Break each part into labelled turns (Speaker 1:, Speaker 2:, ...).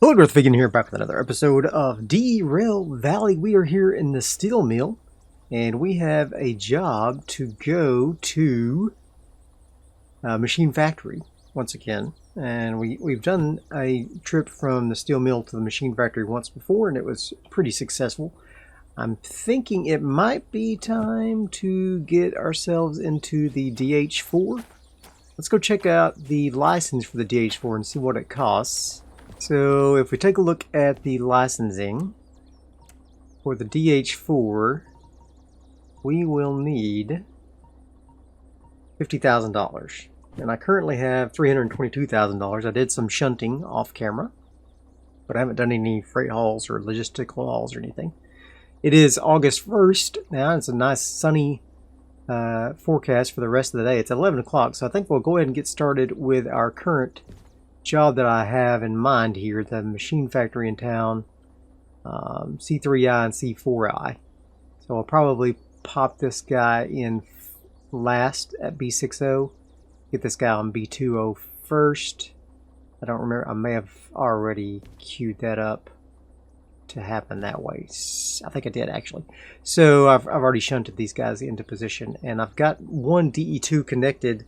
Speaker 1: Hello, Darthvegan here, back with another episode of Derail Valley. We are here in the steel mill, and we have a job to go to Machine Factory once again. And we've done a trip from the steel mill to the Machine Factory once before, and it was pretty successful. I'm thinking it might be time to get ourselves into the DH4. Let's go check out the license for the DH4 and see what it costs. So if we take a look at the licensing for the DH4, we will need $50,000. And I currently have $322,000. I did some shunting off camera, but I haven't done any freight hauls or logistical hauls or anything. It is August 1st now. It's a nice sunny forecast for the rest of the day. It's 11 o'clock, so I think we'll go ahead and get started with our current job that I have in mind here, the machine factory in town, C3I and C4I. So I'll probably pop this guy in last at B60, get this guy on B20 first. I don't remember, I may have already queued that up to happen that way. I think I did actually. So I've already shunted these guys into position, and I've got one DE2 connected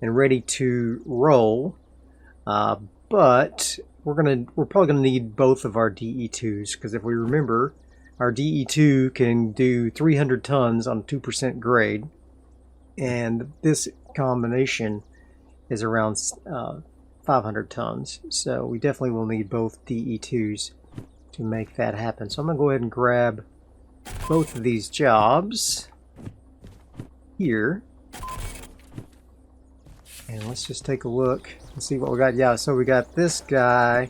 Speaker 1: and ready to roll. But we're probably gonna need both of our DE2s, because if we remember, our DE2 can do 300 tons on 2% grade, and this combination is around 500 tons. So we definitely will need both DE2s to make that happen. So I'm gonna go ahead and grab both of these jobs here. And let's just take a look and see what we got. Yeah, so we got this guy,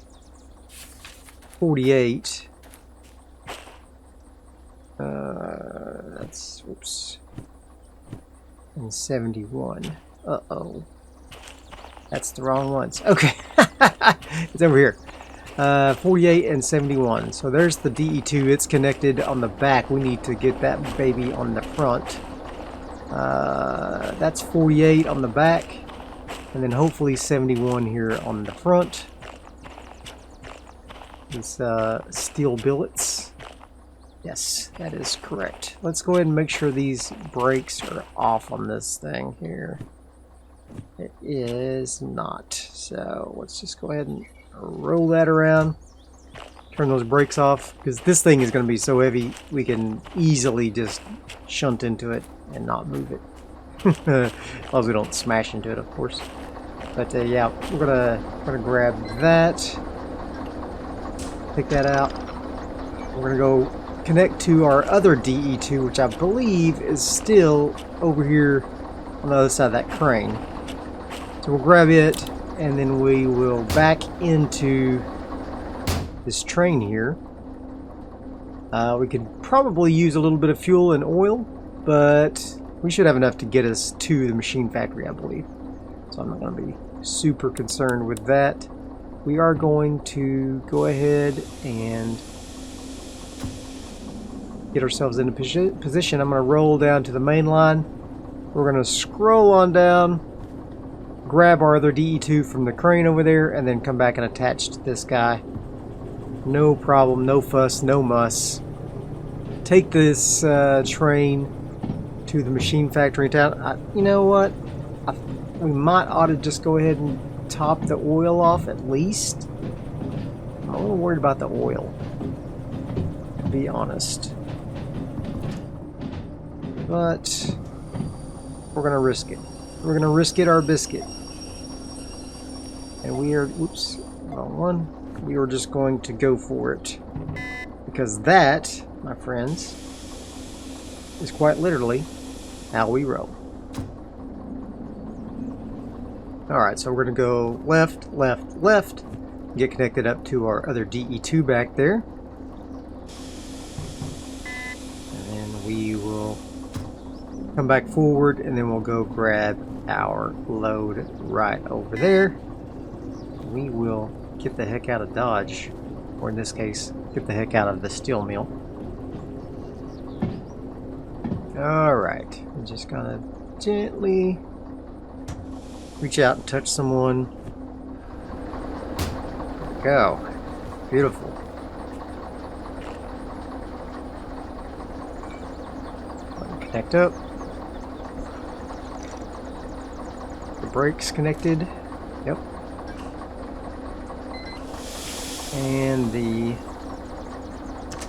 Speaker 1: 48. That's, oops. And 71. Uh-oh. That's the wrong ones. Okay. It's over here. 48 and 71. So there's the DE2. It's connected on the back. We need to get that baby on the front. That's 48 on the back. And then hopefully 71 here on the front. These steel billets. Yes, that is correct. Let's go ahead and make sure these brakes are off on this thing here. It is not. So let's just go ahead and roll that around. Turn those brakes off, because this thing is going to be so heavy we can easily just shunt into it and not move it. As long as we don't smash into it, of course. But yeah, we're gonna grab that, take that out. We're gonna go connect to our other DE2, which I believe is still over here on the other side of that crane. So we'll grab it, and then we will back into this train here. We could probably use a little bit of fuel and oil, but we should have enough to get us to the machine factory, I believe. So I'm not going to be super concerned with that. We are going to go ahead and get ourselves into position. I'm going to roll down to the main line. We're going to scroll on down, grab our other DE2 from the crane over there, and then come back and attach to this guy. No problem, no fuss, no muss. Take this train to the machine factory in town. You know what? We might ought to just go ahead and top the oil off at least. I'm a little worried about the oil, to be honest. But we're gonna risk it. We're gonna risk it our biscuit. And we are, whoops, wrong one. We are just going to go for it. Because that, my friends, is quite literally how we roll. Alright, so we're going to go left, left, left. Get connected up to our other DE2 back there. And then we will come back forward, and then we'll go grab our load right over there. We will get the heck out of Dodge. Or in this case, get the heck out of the steel mill. Alright, I'm just going to gently reach out and touch someone. There we go. Beautiful. Connect up. The brakes connected. Yep. And the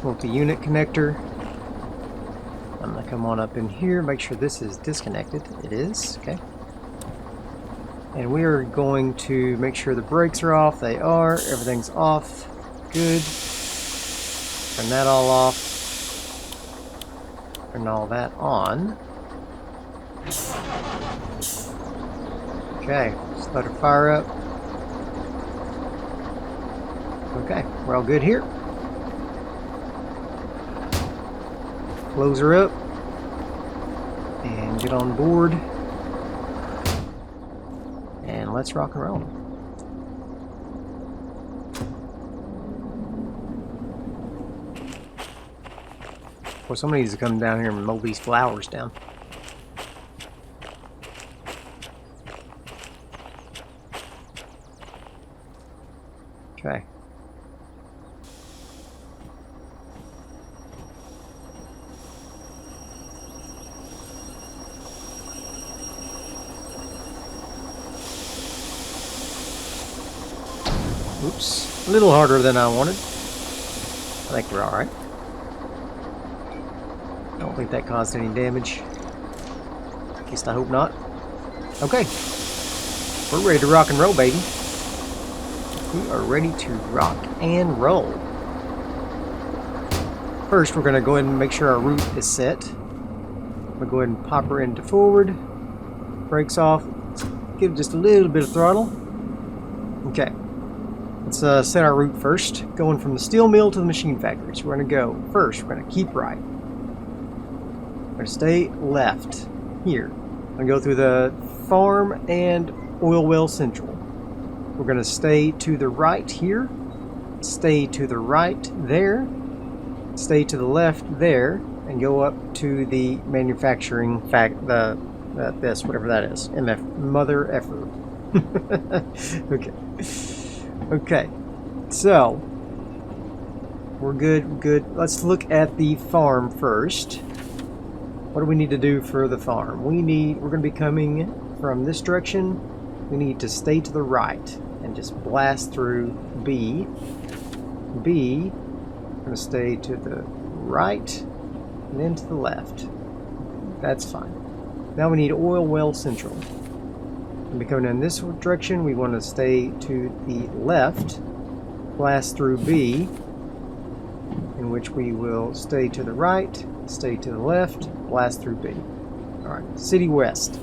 Speaker 1: multi-unit connector. I'm going to come on up in here, make sure this is disconnected. It is. Okay. And we are going to make sure the brakes are off. They are. Everything's off. Good. Turn that all off. Turn all that on. Okay, just let her fire up. Okay, we're all good here. Close her up and get on board. And let's rock and roll. Well, somebody needs to come down here and mow these flowers down. Okay. Oops. A little harder than I wanted. I think we're alright. I don't think that caused any damage. At least I hope not. Okay. We're ready to rock and roll, baby. We are ready to rock and roll. First, we're going to go ahead and make sure our route is set. I'm going to go ahead and pop her into forward. Brakes off. Let's give it just a little bit of throttle. Okay. Let's set our route first. Going from the steel mill to the machine factory. So we're going to go first. We're going to keep right. We're going to stay left here. We're going to go through the farm and oil well central. We're going to stay to the right here, stay to the right there, stay to the left there, and go up to the manufacturing this, whatever that is, MF, mother effer. Okay, so we're good. Let's look at the farm first. What do we need to do for the farm? We're going to be coming from this direction. We need to stay to the right and just blast through B. B, we're going to stay to the right and then to the left. That's fine. Now we need oil well central. We'll be coming in this direction. We want to stay to the left, blast through B, in which we will stay to the right, stay to the left, blast through B. Alright, City West.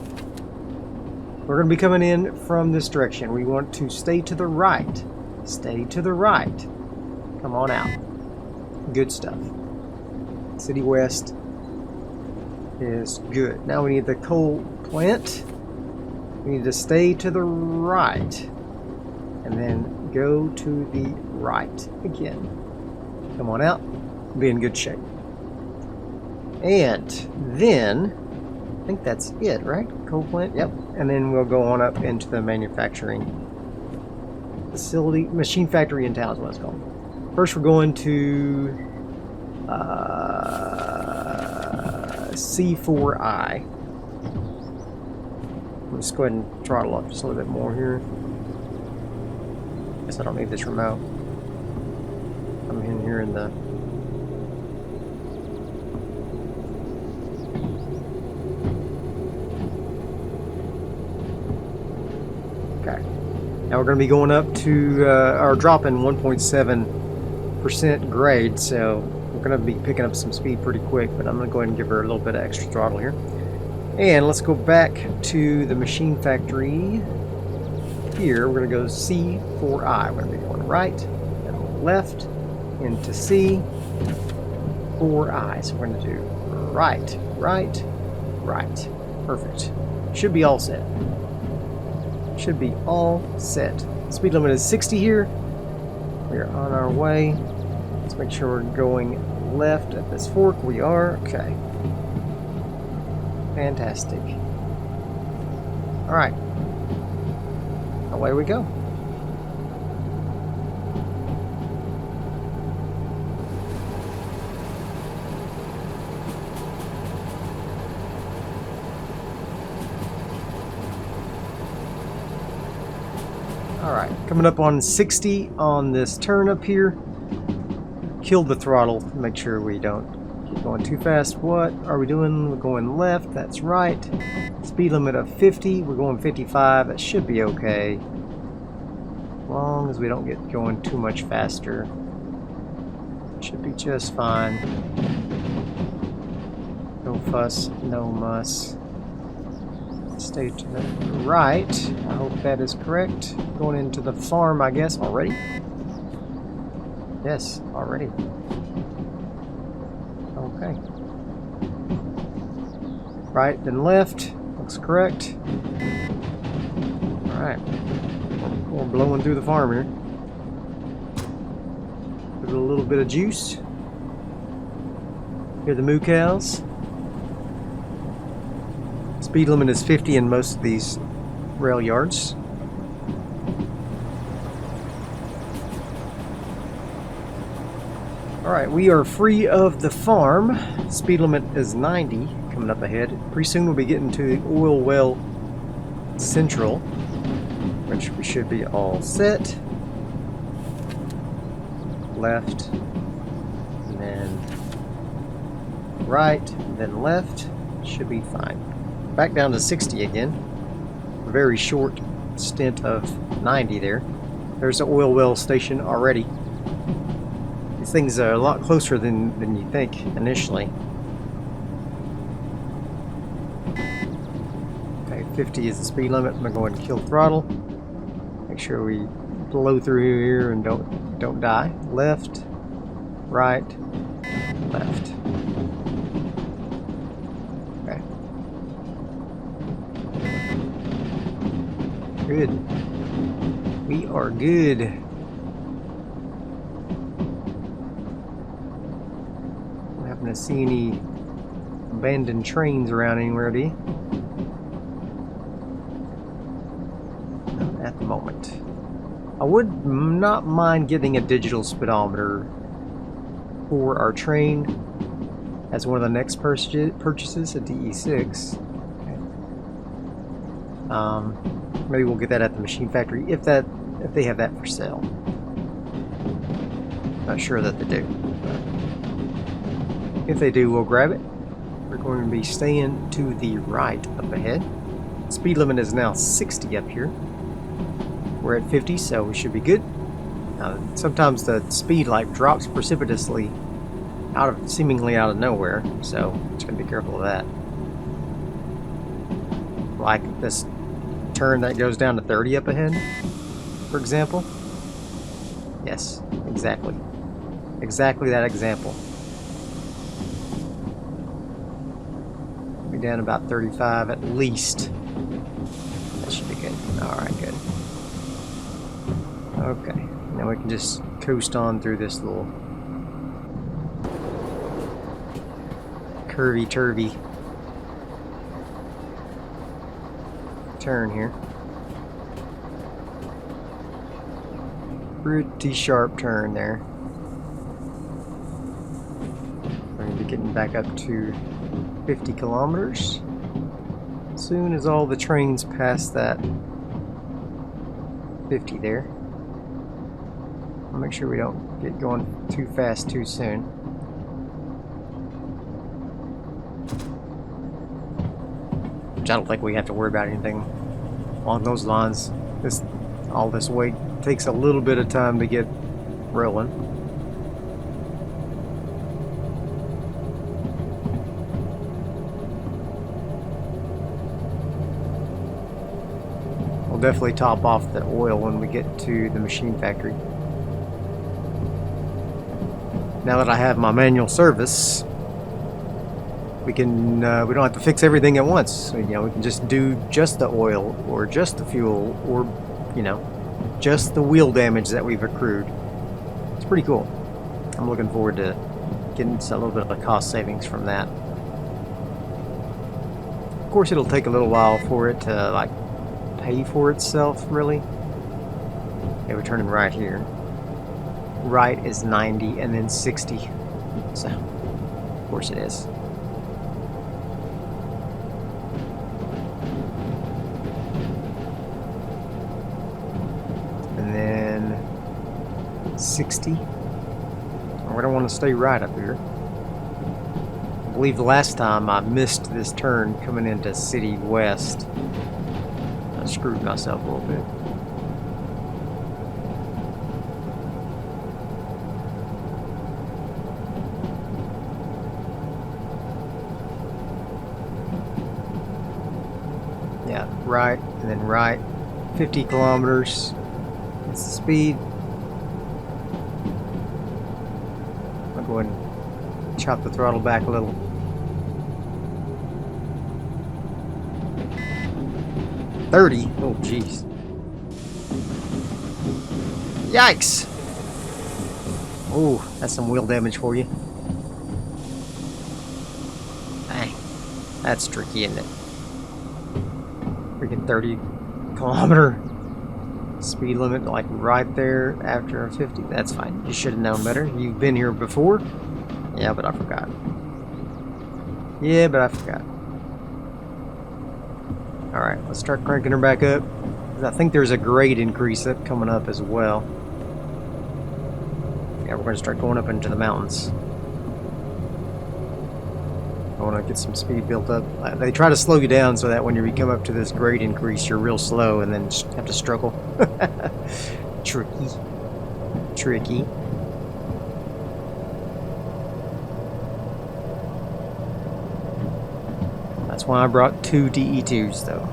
Speaker 1: We're going to be coming in from this direction. We want to stay to the right. Stay to the right. Come on out. Good stuff. City West is good. Now we need the coal plant. We need to stay to the right. And then go to the right again. Come on out. Be in good shape. And then, I think that's it, right? Coal plant? Yep. And then we'll go on up into the manufacturing facility. Machine factory in town is what it's called. First we're going to C4I. Let's go ahead and throttle up just a little bit more here. Guess I don't need this remote. I'm in here in the... Okay. Now we're going to be going up to, or dropping 1.7% grade, so we're going to be picking up some speed pretty quick, but I'm going to go ahead and give her a little bit of extra throttle here. And let's go back to the machine factory. Here, we're going to go C4I. We're going to be going right and left into C4I. So we're going to do right, right, right. Perfect. Should be all set. Should be all set. Speed limit is 60 here. We are on our way. Let's make sure we're going left at this fork. We are. Okay. Fantastic. Alright. Away we go. Alright, coming up on 60 on this turn up here. Kill the throttle, make sure we don't keep going too fast. What are we doing? We're going left, that's right. Speed limit of 50, we're going 55, that should be okay. As long as we don't get going too much faster. Should be just fine. No fuss, no muss. Stay to the right. I hope that is correct. Going into the farm, I guess, already? Yes, already. Okay. Right, then left. Looks correct. Alright. We're blowing through the farm here. Give it a little bit of juice. Hear the moo cows. Speed limit is 50 in most of these rail yards. Alright, we are free of the farm. Speed limit is 90 coming up ahead. Pretty soon we'll be getting to the oil well central, which we should be all set. Left, and then right, then left. Should be fine. Back down to 60 again. A very short stint of 90 there. There's the oil well station already. These things are a lot closer than you think initially. Okay, 50 is the speed limit. I'm gonna go ahead and kill throttle. Make sure we blow through here and don't die. Left, right, left. Okay. Good. We are good. Don't happen to see any abandoned trains around anywhere, do you? Not at the moment. I would not mind getting a digital speedometer for our train as one of the next purchases, a DE6. Okay. Maybe we'll get that at the machine factory if they have that for sale. Not sure that they do. But if they do, we'll grab it. We're going to be staying to the right up ahead. Speed limit is now 60 up here. We're at 50, so we should be good. Sometimes the speed like drops precipitously seemingly out of nowhere, so just gonna be careful of that. Like this turn that goes down to 30 up ahead, for example. Yes, exactly. Exactly that example. Be down about 35 at least. That should be good. Alright, good. Okay, now we can just coast on through this little curvy-turvy turn here. Pretty sharp turn there. We're going to be getting back up to 50 kilometers. As soon as all the trains pass that 50 there. I'll make sure we don't get going too fast too soon. Which I don't think we have to worry about anything along those lines. All this weight takes a little bit of time to get rolling. We'll definitely top off the oil when we get to the machine factory. Now that I have my manual service, we don't have to fix everything at once. So, we can just do just the oil or just the fuel or, just the wheel damage that we've accrued. It's pretty cool. I'm looking forward to getting a little bit of a cost savings from that. Of course, it'll take a little while for it to pay for itself, really. Okay, we're turning right here. Right is 90 and then 60. So, of course it is. 60. We don't want to stay right up here. I believe the last time I missed this turn coming into City West. I screwed myself a little bit. Yeah, right, and then right. 50 kilometers. That's the speed. I'll go ahead and chop the throttle back a little. $30. Oh, jeez. Yikes! Oh, that's some wheel damage for you. Dang. That's tricky, isn't it? Freaking 30-kilometer speed limit, like right there after 50. That's fine. You should have known better. You've been here before. Yeah, but I forgot. Yeah, but I forgot. Alright, let's start cranking her back up. I think there's a grade increase up coming up as well. Yeah, we're going to start going up into the mountains. I want to get some speed built up. They try to slow you down so that when you come up to this grade increase, you're real slow and then have to struggle. Tricky. Tricky. That's why I brought 2 DE2s, though.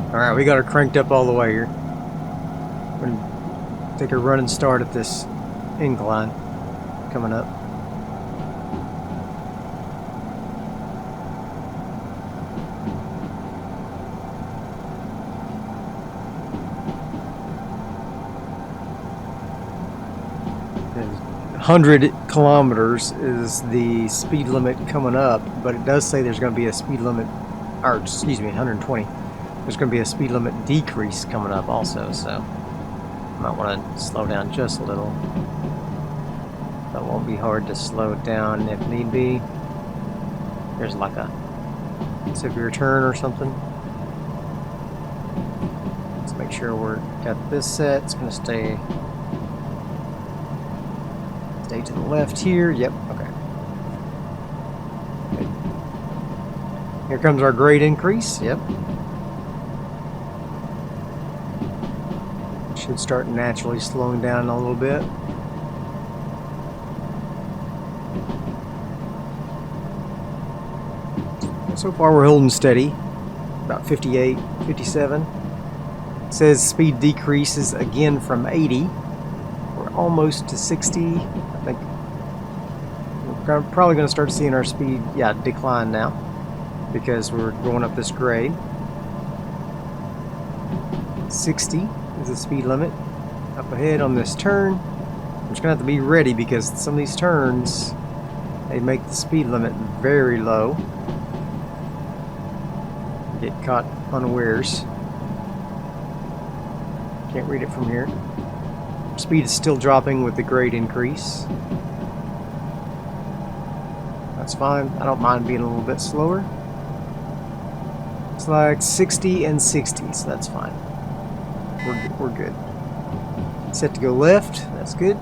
Speaker 1: Alright, we got her cranked up all the way here. We're gonna take a running start at this incline coming up. And 100 kilometers is the speed limit coming up, but it does say there's going to be a speed limit, or excuse me, 120. There's going to be a speed limit decrease coming up also, so I might want to slow down just a little. That won't be hard to slow down if need be. There's like a severe turn or something. Let's make sure we're got this set. It's going to stay to the left here. Yep, okay. Good. Here comes our grade increase. Yep. Should start naturally slowing down a little bit. So far we're holding steady. About 58, 57. It says speed decreases again from 80. We're almost to 60. I think we're probably going to start seeing our speed, decline now. Because we're going up this grade. 60. Is the speed limit up ahead on this turn. I'm just gonna have to be ready because some of these turns they make the speed limit very low. Get caught unawares. Can't read it from here. Speed is still dropping with the grade increase. That's fine. I don't mind being a little bit slower. It's like 60 and 60, so that's fine. We're good. Set to go left. That's good.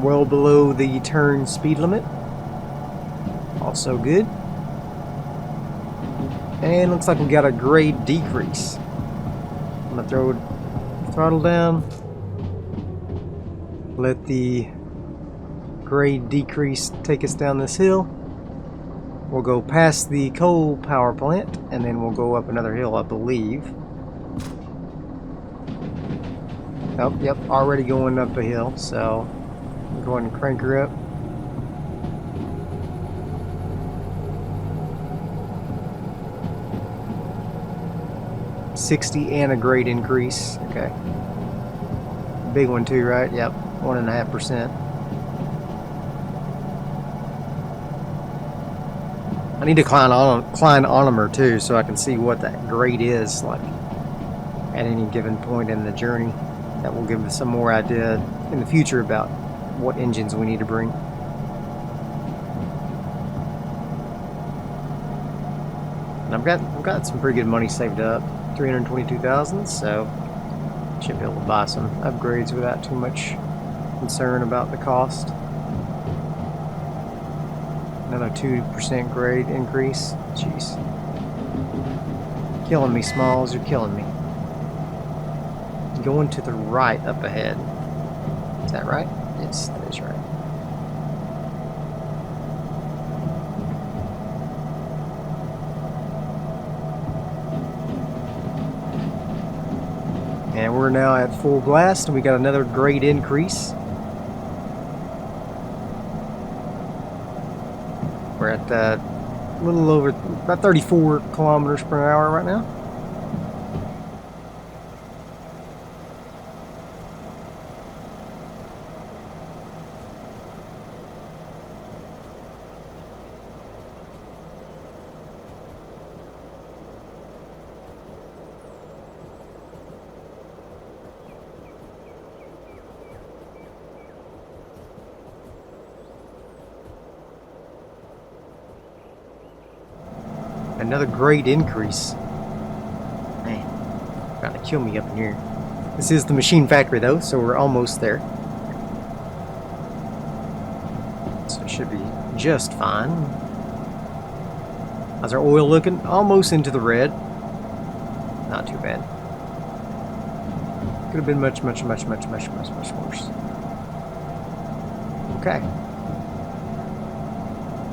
Speaker 1: Well below the turn speed limit. Also good. And looks like we got a grade decrease. I'm gonna throw the throttle down. Let the grade decrease take us down this hill. We'll go past the coal power plant, and then we'll go up another hill, I believe. Oh, yep, already going up a hill, so I'm going to crank her up. $60 and a grade increase. Okay. Big one too, right? Yep, 1.5%. I need to climb on her too, so I can see what that grade is like at any given point in the journey. That will give us some more idea in the future about what engines we need to bring. And I've got some pretty good money saved up, 322,000, so should be able to buy some upgrades without too much concern about the cost. Another 2% grade increase. Jeez. Killing me, Smalls, you're killing me. Going to the right up ahead. Is that right? Yes, that is right. And we're now at full blast, and we got another grade increase. We're at a little over about 34 kilometers per hour right now. Another great increase. Man, trying to kill me up in here. This is the machine factory though, so we're almost there. So it should be just fine. How's our oil looking? Almost into the red. Not too bad. Could have been much worse. Okay.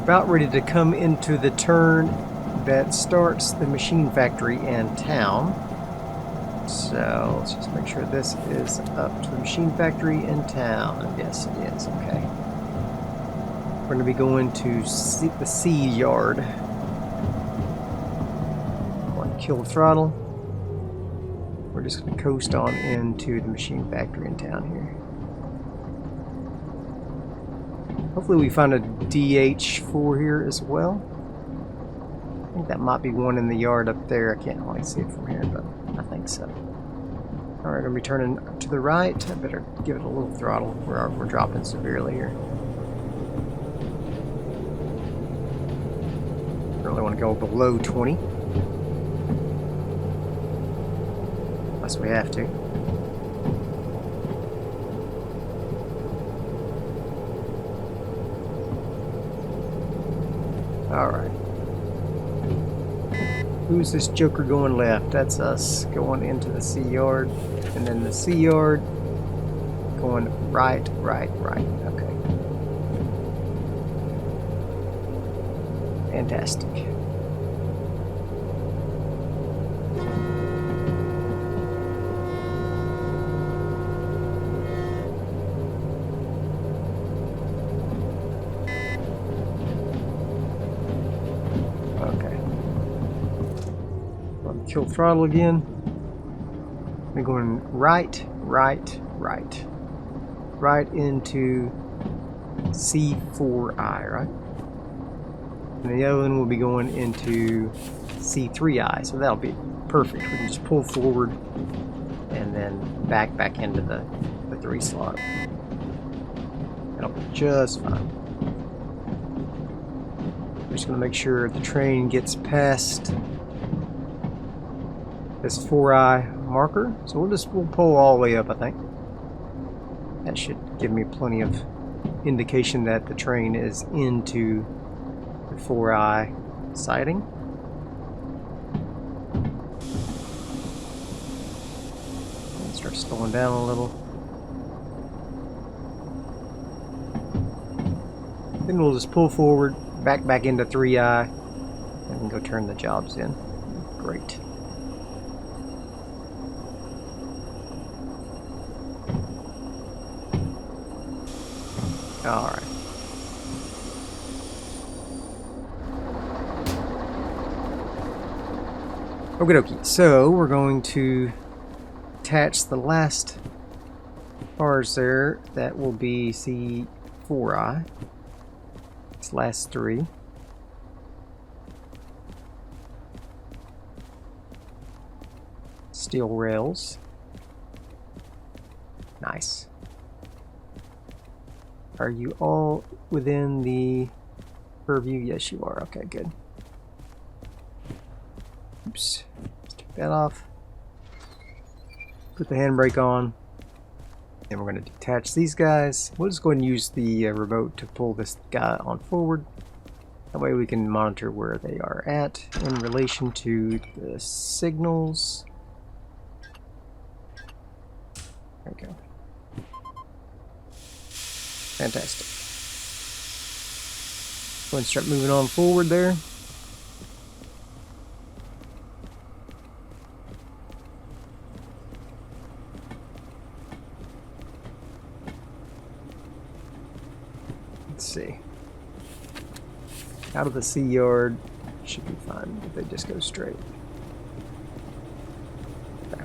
Speaker 1: About ready to come into the turn that starts the machine factory and town. So let's just make sure this is up to the machine factory and town. Yes, it is. Okay. We're going to be going to the seed yard. Going to kill the throttle. We're just going to coast on into the machine factory in town here. Hopefully we find a DH4 here as well. I think that might be one in the yard up there. I can't really see it from here, but I think so. Alright, I'm going to be turning to the right. I better give it a little throttle. We're dropping severely here. Really want to go below 20. Unless we have to. Alright. Who's this joker going left? That's us going into the sea yard. And then the sea yard going right. Okay. Fantastic. Kill throttle again. We're going right into C4I, right? And the other one will be going into C3I, so that'll be perfect. We can just pull forward and then back into the 3 slot. That'll be just fine. I'm just going to make sure the train gets past this 4i marker, so we'll pull all the way up. I think that should give me plenty of indication that the train is into the 4i siding. And start slowing down a little. Then we'll just pull forward, back into 3i, and go turn the jobs in. Great. All right. Okie dokie. So we're going to attach the last bars there. That will be C4I. It's last 3. Steel rails. Nice. Are you all within the purview? Yes, you are. Okay, good. Oops. Let's take that off. Put the handbrake on. And we're going to detach these guys. We'll just go ahead and use the remote to pull this guy on forward. That way we can monitor where they are at in relation to the signals. There we go. Fantastic. Go ahead and start moving on forward there. Let's see. Out of the sea yard should be fine if they just go straight. Okay.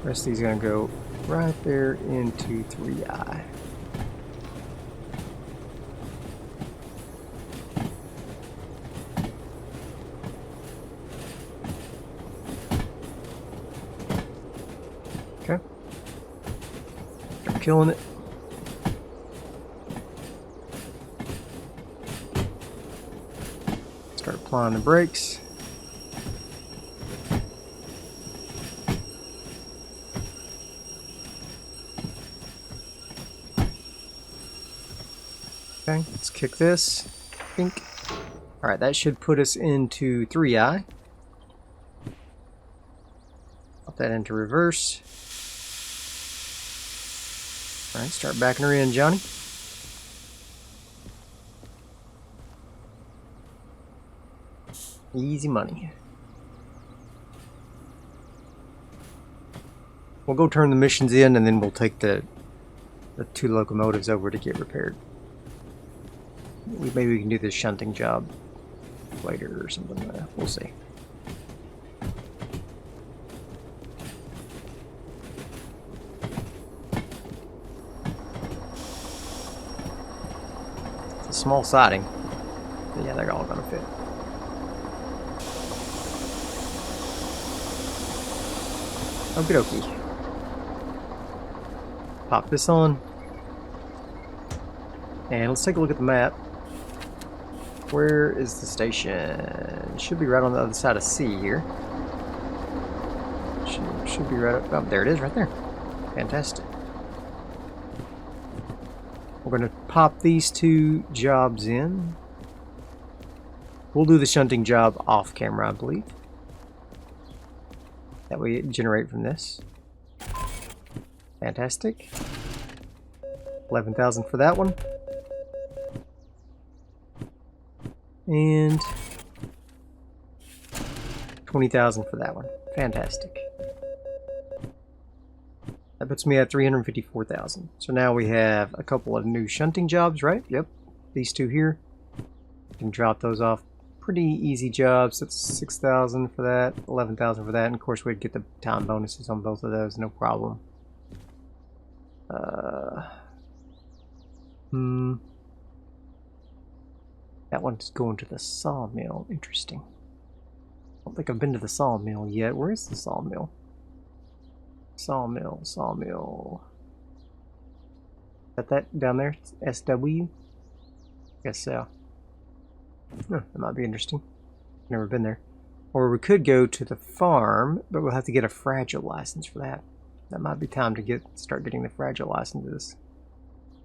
Speaker 1: The rest of these are going to go right there into 3i. Okay. Start killing it. Start applying the brakes. Okay, let's kick this. Pink. Alright, that should put us into 3i. Pop that into reverse. Alright, start backing her in, Johnny. Easy money. We'll go turn the missions in and then we'll take the 2 locomotives over to get repaired. Maybe we can do this shunting job later or something. We'll see. It's a small siding, but yeah, they're all gonna fit. Okie dokie. Pop this on. And let's take a look at the map. Where is the station? It should be right on the other side of C here. Should be right up. Oh, there it is, right there. Fantastic. We're going to pop these 2 jobs in. We'll do the shunting job off camera, I believe. That way it generate from this. Fantastic. 11,000 for that one. And 20,000 for that one. Fantastic. That puts me at 354,000. So now we have a couple of new shunting jobs, right? Yep. These 2 here. We can drop those off. Pretty easy jobs. That's 6,000 for that, 11,000 for that, and of course we'd get the time bonuses on both of those, no problem. That one's going to the sawmill. Interesting. I don't think I've been to the sawmill yet. Where is the sawmill? Sawmill. Is that down there? SW? Guess so. That might be interesting. Never been there. Or we could go to the farm, but we'll have to get a fragile license for that. That might be time to start getting the fragile licenses,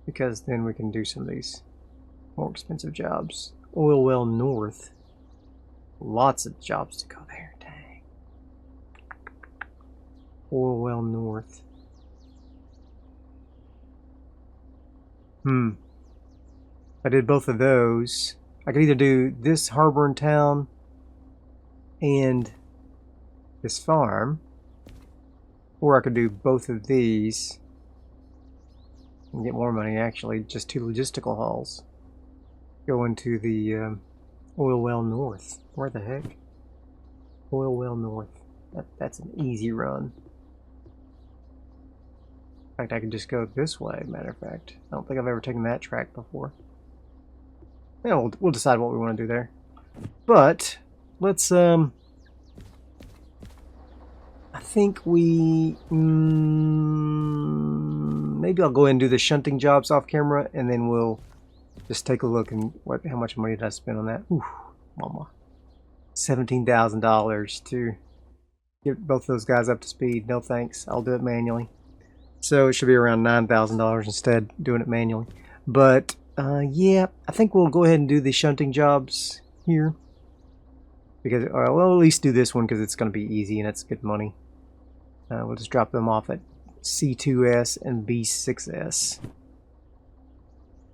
Speaker 1: because then we can do some of these more expensive jobs. Oil well north. Lots of jobs to go there. Dang. Oil well north. I did both of those. I could either do this harbor in town and this farm, or I could do both of these and get more money, actually. Just 2 logistical hauls. Go into the oil well north. Where the heck? Oil well north. That's an easy run. In fact, I could just go this way, matter of fact. I don't think I've ever taken that track before. Yeah, we'll decide what we want to do there. But let's I think we maybe I'll go ahead and do the shunting jobs off camera, and then we'll just take a look and how much money did I spend on that. Ooh, mama. $17,000 to get both those guys up to speed. No thanks. I'll do it manually. So it should be around $9,000 instead doing it manually. But yeah, I think we'll go ahead and do the shunting jobs here. Because we'll at least do this one because it's going to be easy and it's good money. We'll just drop them off at C2S and B6S.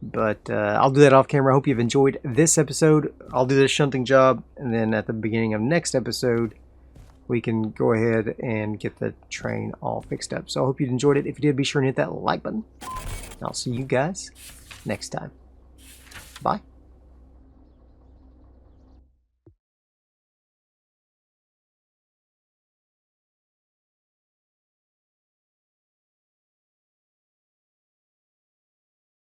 Speaker 1: But I'll do that off camera. I hope you've enjoyed this episode. I'll do this shunting job, and then at the beginning of next episode, we can go ahead and get the train all fixed up. So I hope you enjoyed it. If you did, be sure and hit that like button. I'll see you guys next time. Bye.